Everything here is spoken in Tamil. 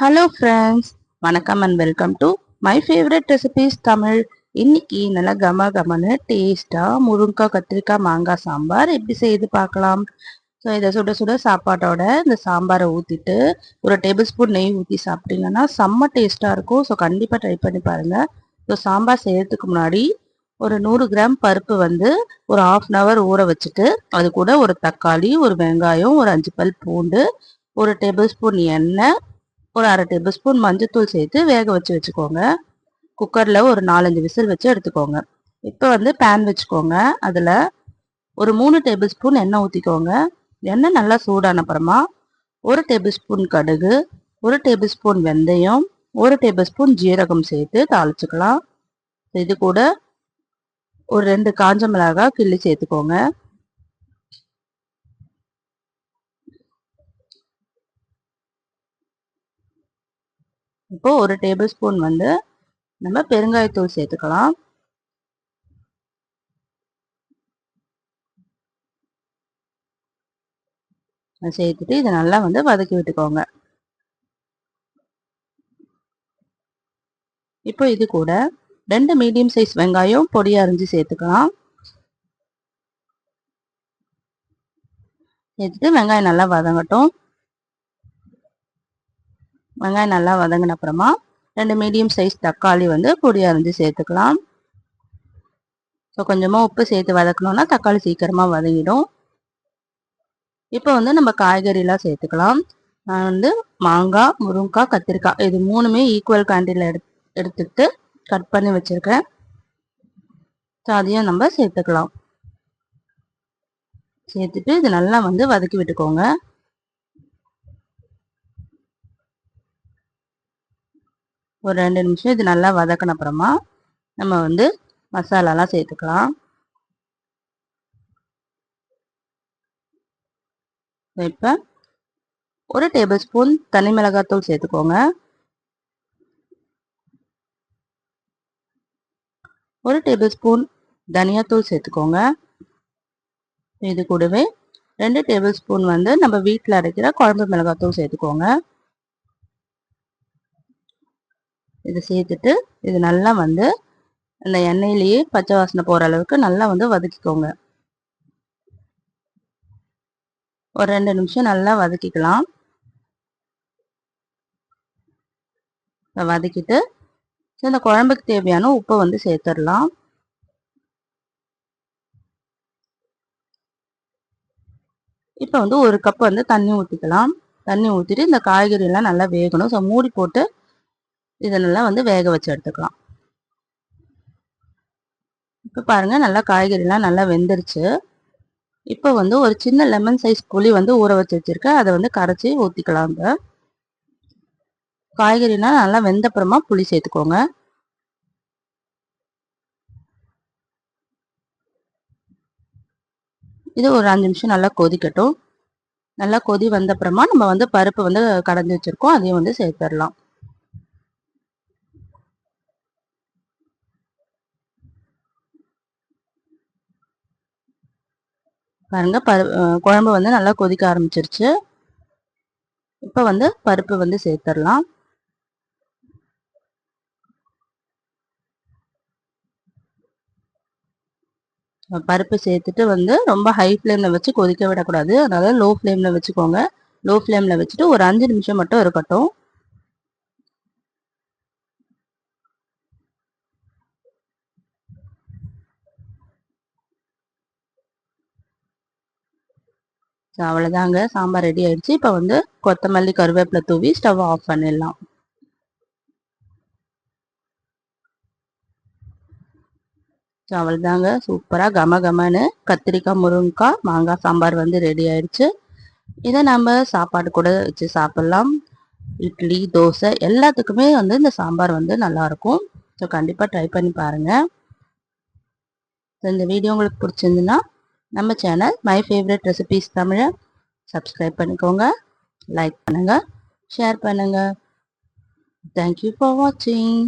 ஹலோ ஃப்ரெண்ட்ஸ், வணக்கம் and welcome to my favourite recipes Tamil. இன்னைக்கு நல்லா கமன்னு டேஸ்ட்டாக முருங்கைக்காய் கத்திரிக்காய் மாங்காய் சாம்பார் எப்படி செய்து பார்க்கலாம். ஸோ இதை சுட சுட சாப்பாட்டோட இந்த சாம்பாரை ஊற்றிட்டு ஒரு டேபிள் ஸ்பூன் நெய் ஊற்றி சாப்பிட்டீங்கன்னா செம்ம டேஸ்ட்டாக இருக்கும். ஸோ கண்டிப்பாக ட்ரை பண்ணி பாருங்கள். ஸோ சாம்பார் செய்யறதுக்கு முன்னாடி ஒரு 100 கிராம் பருப்பு ஒரு 1/2 ஊற வச்சுட்டு அது கூட ஒரு தக்காளி, ஒரு வெங்காயம், ஒரு 5 பல் பூண்டு, ஒரு டேபிள் ஸ்பூன் எண்ணெய், ஒரு 1/2 டேபிள் ஸ்பூன் மஞ்சத்தூள் சேர்த்து வேக வச்சு வச்சுக்கோங்க. குக்கரில் ஒரு 4-5 விசில் வச்சு எடுத்துக்கோங்க. இப்போ பேன் வச்சுக்கோங்க. அதில் ஒரு 3 டேபிள் ஸ்பூன் எண்ணெய் ஊற்றிக்கோங்க. எண்ணெய் நல்லா சூடான அப்புறமா 1 டேபிள் ஸ்பூன் கடுகு, 1 டேபிள் ஸ்பூன் வெந்தயம், 1 டேபிள் ஸ்பூன் ஜீரகம் சேர்த்து தாளிச்சுக்கலாம். இது கூட ஒரு 2 காஞ்ச மிளகாய் கிள்ளி சேர்த்துக்கோங்க. இப்போ ஒரு டேபிள் ஸ்பூன் நம்ம பெருங்காயத்தூள் சேர்த்துக்கலாம். சேர்த்துட்டு இதை நல்லா வதக்கி விட்டுக்கோங்க. இப்போ இது கூட 2 மீடியம் சைஸ் வெங்காயம் பொடியா அரிஞ்சு சேர்த்துக்கலாம். சேர்த்துட்டு வெங்காயம் நல்லா வதங்கட்டும். வெங்காயம் நல்லா வதங்கின அப்புறமா 2 மீடியம் சைஸ் தக்காளி பொடியா அரிஞ்சு சேர்த்துக்கலாம். ஸோ கொஞ்சமாக உப்பு சேர்த்து வதக்கணும்னா தக்காளி சீக்கிரமாக வதங்கிடும். இப்போ நம்ம காய்கறிலாம் சேர்த்துக்கலாம். நான் மாங்காய், முருங்கைக்காய், கத்திரிக்காய் இது 3மே ஈக்குவல் குவான்டிட்டியில் எடுத்துட்டு கட் பண்ணி வச்சுருக்கேன். ஸோ அதையும் நம்ம சேர்த்துக்கலாம். சேர்த்துட்டு இது நல்லா வதக்கி விட்டுக்கோங்க. ஒரு 2 நிமிஷம் இது நல்லா வதக்கின அப்புறமா நம்ம மசாலாலாம் சேர்த்துக்கலாம். இப்போ ஒரு டேபிள் ஸ்பூன் தனி மிளகாத்தூள் சேர்த்துக்கோங்க. ஒரு டேபிள் ஸ்பூன் தனியாத்தூள் சேர்த்துக்கோங்க. இது கூடவே 2 டேபிள் ஸ்பூன் நம்ம வீட்டில் அரைக்கிற குழம்பு மிளகாத்தூள் சேர்த்துக்கோங்க. இது சேர்த்துட்டு இது நல்லா அந்த எண்ணெயிலேயே பச்சை வாசனை போகிற அளவுக்கு நல்லா வதக்கிக்கோங்க. ஒரு 2 நிமிஷம் நல்லா வதக்கிக்கலாம். வதக்கிட்டு இந்த குழம்புக்கு தேவையான உப்பை சேர்த்துடலாம். இப்போ ஒரு கப் தண்ணி ஊற்றிக்கலாம். தண்ணி ஊற்றிட்டு இந்த காய்கறியெல்லாம் நல்லா வேகணும். ஸோ மூடி போட்டு இதை நல்லா வேக வச்சு எடுத்துக்கலாம். இப்போ பாருங்க நல்லா காய்கறிலாம் நல்லா வெந்துருச்சு. இப்போ ஒரு சின்ன லெமன் சைஸ் புளி ஊற வச்சு வச்சிருக்கேன். அதை கரைச்சி ஊற்றிக்கலாம். காய்கறிலாம் நல்லா வெந்தப்புறமா புளி சேர்த்துக்கோங்க. இது ஒரு 5 நிமிஷம் நல்லா கொதிக்கட்டும். நல்லா கொதி வந்தப்புறமா நம்ம பருப்பு கடைஞ்சி வச்சிருக்கோம். அதையும் சேர்த்துடலாம். பாருங்க குழம்பு நல்லா கொதிக்க ஆரம்பிச்சிருச்சு. இப்போ பருப்பு சேர்த்துடலாம். பருப்பு சேர்த்துட்டு ரொம்ப ஹை ஃப்ளேமில் வச்சு கொதிக்க விடக்கூடாது. அதனால லோ ஃப்ளேமில் வச்சுக்கோங்க. லோ ஃப்ளேமில் வச்சுட்டு ஒரு 5 நிமிஷம் மட்டும் இருக்கட்டும். அவ்வளோதாங்க, சாம்பார் ரெடி ஆயிடுச்சு. இப்போ கொத்தமல்லி கருவேப்பிலை தூவி ஸ்டவ் ஆஃப் பண்ணிடலாம். அவ்வளோதாங்க, சூப்பராக கமன்னு கத்திரிக்காய் முருங்கைக்காய் மாங்காய் சாம்பார் ரெடி ஆயிடுச்சு. இதை நம்ம சாப்பாடு கூட வச்சு சாப்பிட்லாம். இட்லி, தோசை எல்லாத்துக்குமே இந்த சாம்பார் நல்லாயிருக்கும். ஸோ கண்டிப்பாக ட்ரை பண்ணி பாருங்கள். இந்த வீடியோ உங்களுக்கு பிடிச்சிருந்துன்னா நம்ம சேனல் மை ஃபேவரட் ரெசிபீஸ் தமிழை சப்ஸ்கிரைப் பண்ணிக்கோங்க, லைக் பண்ணுங்கள், ஷேர் பண்ணுங்கள். தேங்க்யூ ஃபார் வாட்சிங்.